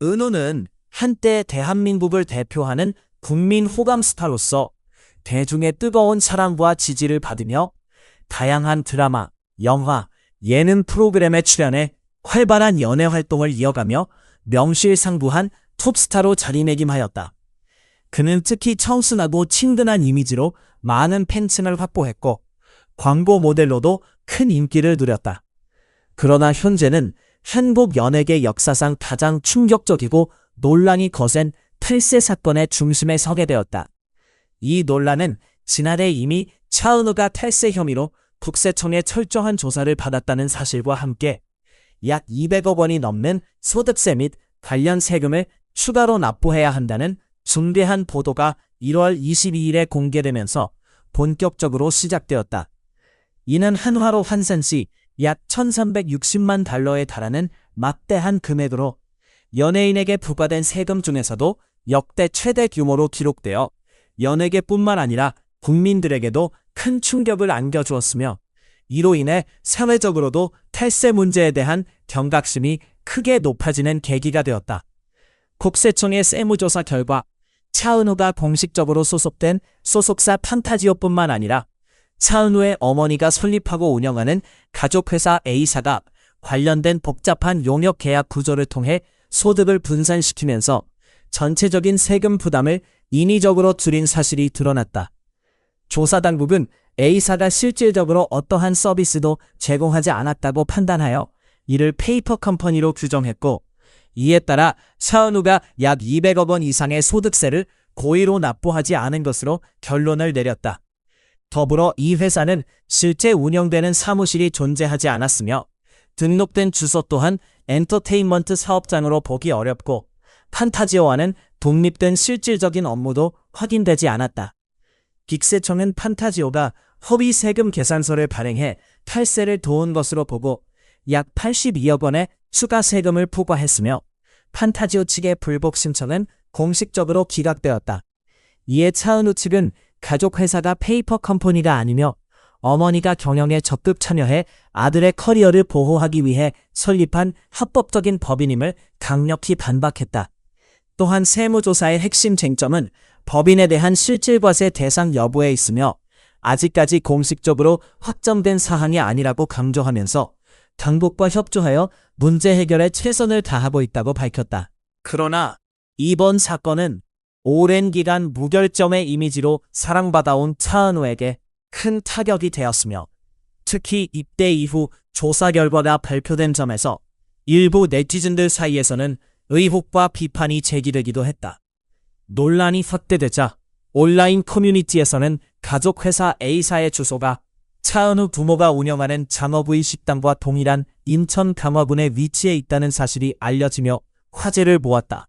은호는 한때 대한민국을 대표하는 국민 호감 스타로서 대중의 뜨거운 사랑과 지지를 받으며 다양한 드라마, 영화, 예능 프로그램에 출연해 활발한 연애 활동을 이어가며 명실상부한 톱스타로 자리매김하였다. 그는 특히 청순하고 친근한 이미지로 많은 팬층을 확보했고 광고 모델로도 큰 인기를 누렸다. 그러나 현재는 한국 연예계 역사상 가장 충격적이고 논란이 거센 탈세 사건의 중심에 서게 되었다. 이 논란은 지난해 이미 차은우가 탈세 혐의로 국세청의 철저한 조사를 받았다는 사실과 함께 약 200억 원이 넘는 소득세 및 관련 세금을 추가로 납부해야 한다는 중대한 보도가 1월 22일에 공개되면서 본격적으로 시작되었다. 이는 한화로 환산 시 약 1360만 달러에 달하는 막대한 금액으로 연예인에게 부과된 세금 중에서도 역대 최대 규모로 기록되어 연예계뿐만 아니라 국민들에게도 큰 충격을 안겨주었으며 이로 인해 사회적으로도 탈세 문제에 대한 경각심이 크게 높아지는 계기가 되었다. 국세청의 세무조사 결과 차은우가 공식적으로 소속된 소속사 판타지오뿐만 아니라 차은우의 어머니가 설립하고 운영하는 가족회사 A사가 관련된 복잡한 용역 계약 구조를 통해 소득을 분산시키면서 전체적인 세금 부담을 인위적으로 줄인 사실이 드러났다. 조사 당국은 A사가 실질적으로 어떠한 서비스도 제공하지 않았다고 판단하여 이를 페이퍼 컴퍼니로 규정했고 이에 따라 차은우가 약 200억 원 이상의 소득세를 고의로 납부하지 않은 것으로 결론을 내렸다. 더불어 이 회사는 실제 운영되는 사무실이 존재하지 않았으며 등록된 주소 또한 엔터테인먼트 사업장으로 보기 어렵고 판타지오와는 독립된 실질적인 업무도 확인되지 않았다. 국세청은 판타지오가 허위 세금 계산서를 발행해 탈세를 도운 것으로 보고 약 82억 원의 추가 세금을 부과했으며 판타지오 측의 불복 신청은 공식적으로 기각되었다. 이에 차은우 측은 가족회사가 페이퍼 컴퍼니가 아니며 어머니가 경영에 적극 참여해 아들의 커리어를 보호하기 위해 설립한 합법적인 법인임을 강력히 반박했다. 또한 세무조사의 핵심 쟁점은 법인에 대한 실질과세 대상 여부에 있으며 아직까지 공식적으로 확정된 사항이 아니라고 강조하면서 당국과 협조하여 문제 해결에 최선을 다하고 있다고 밝혔다. 그러나 이번 사건은 오랜 기간 무결점의 이미지로 사랑받아온 차은우에게 큰 타격이 되었으며 특히 입대 이후 조사 결과가 발표된 점에서 일부 네티즌들 사이에서는 의혹과 비판이 제기되기도 했다. 논란이 확대되자 온라인 커뮤니티에서는 가족회사 A사의 주소가 차은우 부모가 운영하는 장어부위 식당과 동일한 인천 강화군에 위치해 있다는 사실이 알려지며 화제를 모았다.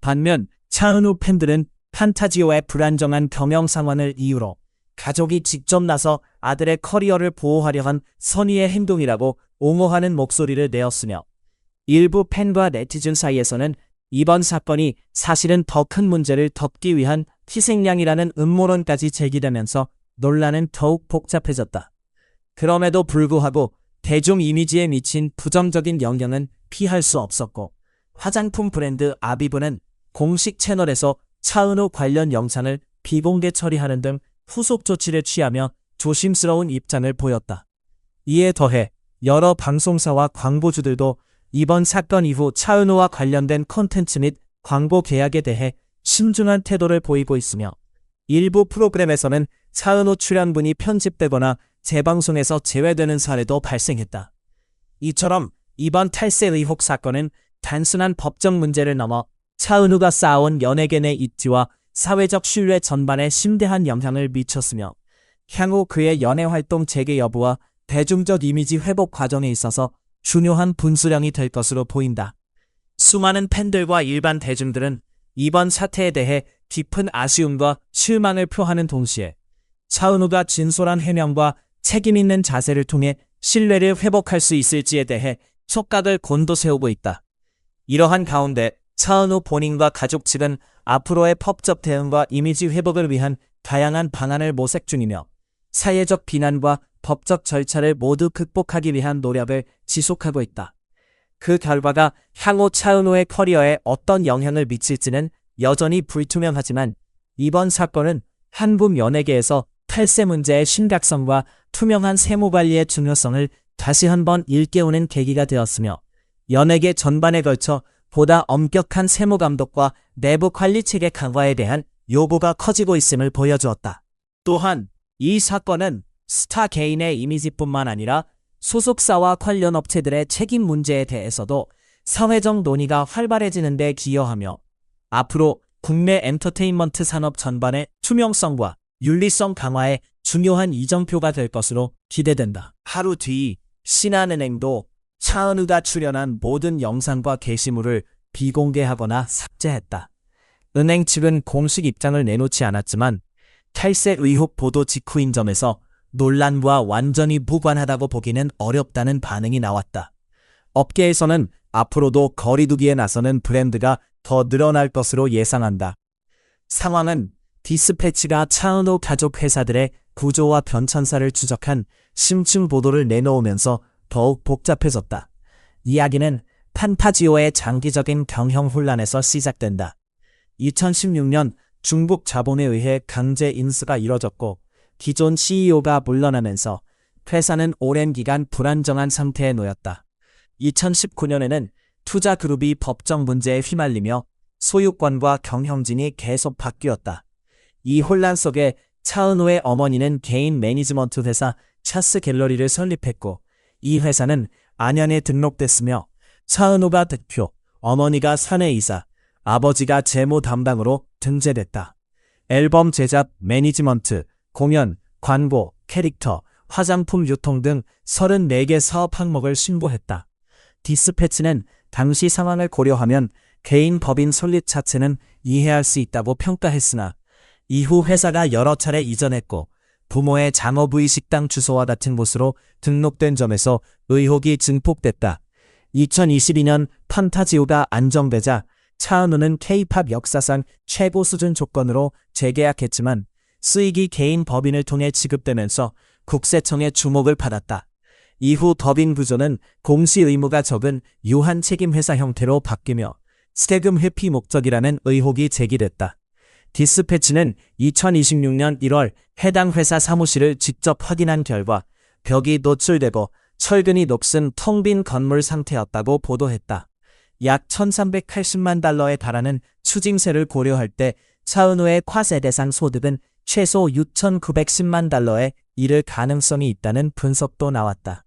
반면 차은우 팬들은 판타지오의 불안정한 경영 상황을 이유로 가족이 직접 나서 아들의 커리어를 보호하려 한 선의의 행동이라고 옹호하는 목소리를 내었으며 일부 팬과 네티즌 사이에서는 이번 사건이 사실은 더 큰 문제를 덮기 위한 희생양이라는 음모론까지 제기되면서 논란은 더욱 복잡해졌다. 그럼에도 불구하고 대중 이미지에 미친 부정적인 영향은 피할 수 없었고 화장품 브랜드 아비브는 공식 채널에서 차은우 관련 영상을 비공개 처리하는 등 후속 조치를 취하며 조심스러운 입장을 보였다. 이에 더해 여러 방송사와 광고주들도 이번 사건 이후 차은우와 관련된 콘텐츠 및 광고 계약에 대해 신중한 태도를 보이고 있으며 일부 프로그램에서는 차은우 출연분이 편집되거나 재방송에서 제외되는 사례도 발생했다. 이처럼 이번 탈세 의혹 사건은 단순한 법적 문제를 넘어 차은우가 쌓아온 연예계 내 입지와 사회적 신뢰 전반에 심대한 영향을 미쳤으며 향후 그의 연예활동 재개 여부와 대중적 이미지 회복 과정에 있어서 중요한 분수령이 될 것으로 보인다. 수많은 팬들과 일반 대중들은 이번 사태에 대해 깊은 아쉬움과 실망을 표하는 동시에 차은우가 진솔한 해명과 책임있는 자세를 통해 신뢰를 회복할 수 있을지에 대해 촉각을 곤두세우고 있다. 이러한 가운데 차은우 본인과 가족 측은 앞으로의 법적 대응과 이미지 회복을 위한 다양한 방안을 모색 중이며 사회적 비난과 법적 절차를 모두 극복하기 위한 노력을 지속하고 있다. 그 결과가 향후 차은우의 커리어에 어떤 영향을 미칠지는 여전히 불투명하지만 이번 사건은 한국 연예계에서 탈세 문제의 심각성과 투명한 세무관리의 중요성을 다시 한번 일깨우는 계기가 되었으며 연예계 전반에 걸쳐 보다 엄격한 세무감독과 내부 관리체계 강화에 대한 요구가 커지고 있음을 보여주었다. 또한 이 사건은 스타 개인의 이미지뿐만 아니라 소속사와 관련 업체들의 책임 문제에 대해서도 사회적 논의가 활발해지는 데 기여하며 앞으로 국내 엔터테인먼트 산업 전반의 투명성과 윤리성 강화에 중요한 이정표가 될 것으로 기대된다. 하루 뒤 신한은행도 차은우가 출연한 모든 영상과 게시물을 비공개하거나 삭제했다. 은행 측은 공식 입장을 내놓지 않았지만 탈세 의혹 보도 직후인 점에서 논란과 완전히 무관하다고 보기는 어렵다는 반응이 나왔다. 업계에서는 앞으로도 거리두기에 나서는 브랜드가 더 늘어날 것으로 예상한다. 상황은 디스패치가 차은우 가족 회사들의 구조와 변천사를 추적한 심층 보도를 내놓으면서 더욱 복잡해졌다. 이야기는 판타지오의 장기적인 경영 혼란에서 시작된다. 2016년 중국 자본에 의해 강제 인수가 이뤄졌고 기존 CEO가 물러나면서 회사는 오랜 기간 불안정한 상태에 놓였다. 2019년에는 투자그룹이 법정 문제에 휘말리며 소유권과 경영진이 계속 바뀌었다. 이 혼란 속에 차은우의 어머니는 개인 매니지먼트 회사 차스 갤러리를 설립했고 이 회사는 안현에 등록됐으며 차은우가 대표, 어머니가 사내이사, 아버지가 재무 담당으로 등재됐다. 앨범 제작, 매니지먼트, 공연, 광고, 캐릭터, 화장품 유통 등 34개 사업 항목을 신고했다. 디스패치는 당시 상황을 고려하면 개인 법인 설립 자체는 이해할 수 있다고 평가했으나 이후 회사가 여러 차례 이전했고 부모의 장어부위 식당 주소와 같은 곳으로 등록된 점에서 의혹이 증폭됐다. 2022년 판타지오가 안정되자 차은우는 K-팝 역사상 최고 수준 조건으로 재계약했지만 수익이 개인 법인을 통해 지급되면서 국세청의 주목을 받았다. 이후 법인 구조는 공시 의무가 적은 유한 책임 회사 형태로 바뀌며 세금 회피 목적이라는 의혹이 제기됐다. 디스패치는 2026년 1월 해당 회사 사무실을 직접 확인한 결과 벽이 노출되고 철근이 녹슨 텅 빈 건물 상태였다고 보도했다. 약 1,380만 달러에 달하는 추징세를 고려할 때 차은우의 과세 대상 소득은 최소 6,910만 달러에 이를 가능성이 있다는 분석도 나왔다.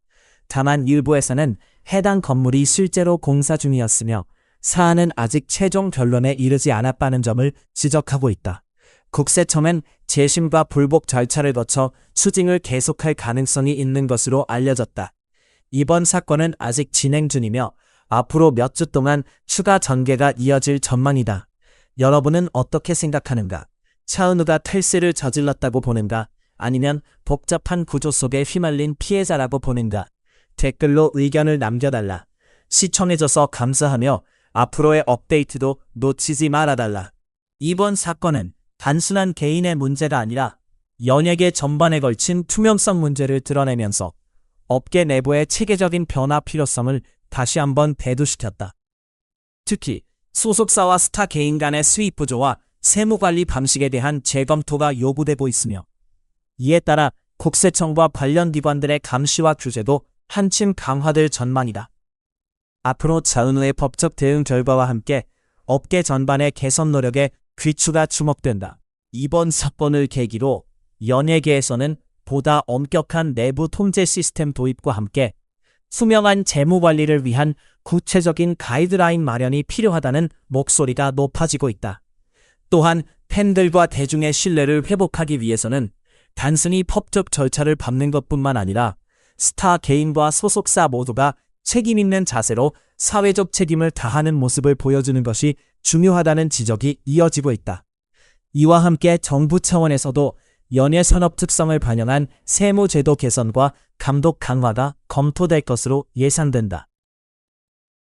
다만 일부에서는 해당 건물이 실제로 공사 중이었으며 사안은 아직 최종 결론에 이르지 않았다는 점을 지적하고 있다. 국세청은 재심과 불복 절차를 거쳐 추징을 계속할 가능성이 있는 것으로 알려졌다. 이번 사건은 아직 진행 중이며 앞으로 몇 주 동안 추가 전개가 이어질 전망이다. 여러분은 어떻게 생각하는가? 차은우가 탈세를 저질렀다고 보는가? 아니면 복잡한 구조 속에 휘말린 피해자라고 보는가? 댓글로 의견을 남겨달라. 시청해줘서 감사하며 앞으로의 업데이트도 놓치지 말아달라. 이번 사건은 단순한 개인의 문제가 아니라 연예계 전반에 걸친 투명성 문제를 드러내면서 업계 내부의 체계적인 변화 필요성을 다시 한번 대두시켰다. 특히 소속사와 스타 개인 간의 수입 구조와 세무관리 방식에 대한 재검토가 요구되고 있으며 이에 따라 국세청과 관련 기관들의 감시와 규제도 한층 강화될 전망이다. 앞으로 차은우의 법적 대응 결과와 함께 업계 전반의 개선 노력에 귀추가 주목된다. 이번 사건을 계기로 연예계에서는 보다 엄격한 내부 통제 시스템 도입과 함께 투명한 재무 관리를 위한 구체적인 가이드라인 마련이 필요하다는 목소리가 높아지고 있다. 또한 팬들과 대중의 신뢰를 회복하기 위해서는 단순히 법적 절차를 밟는 것뿐만 아니라 스타 개인과 소속사 모두가 책임 있는 자세로 사회적 책임을 다하는 모습을 보여주는 것이 중요하다는 지적이 이어지고 있다. 이와 함께 정부 차원에서도 연예 산업 특성을 반영한 세무제도 개선과 감독 강화가 검토될 것으로 예상된다.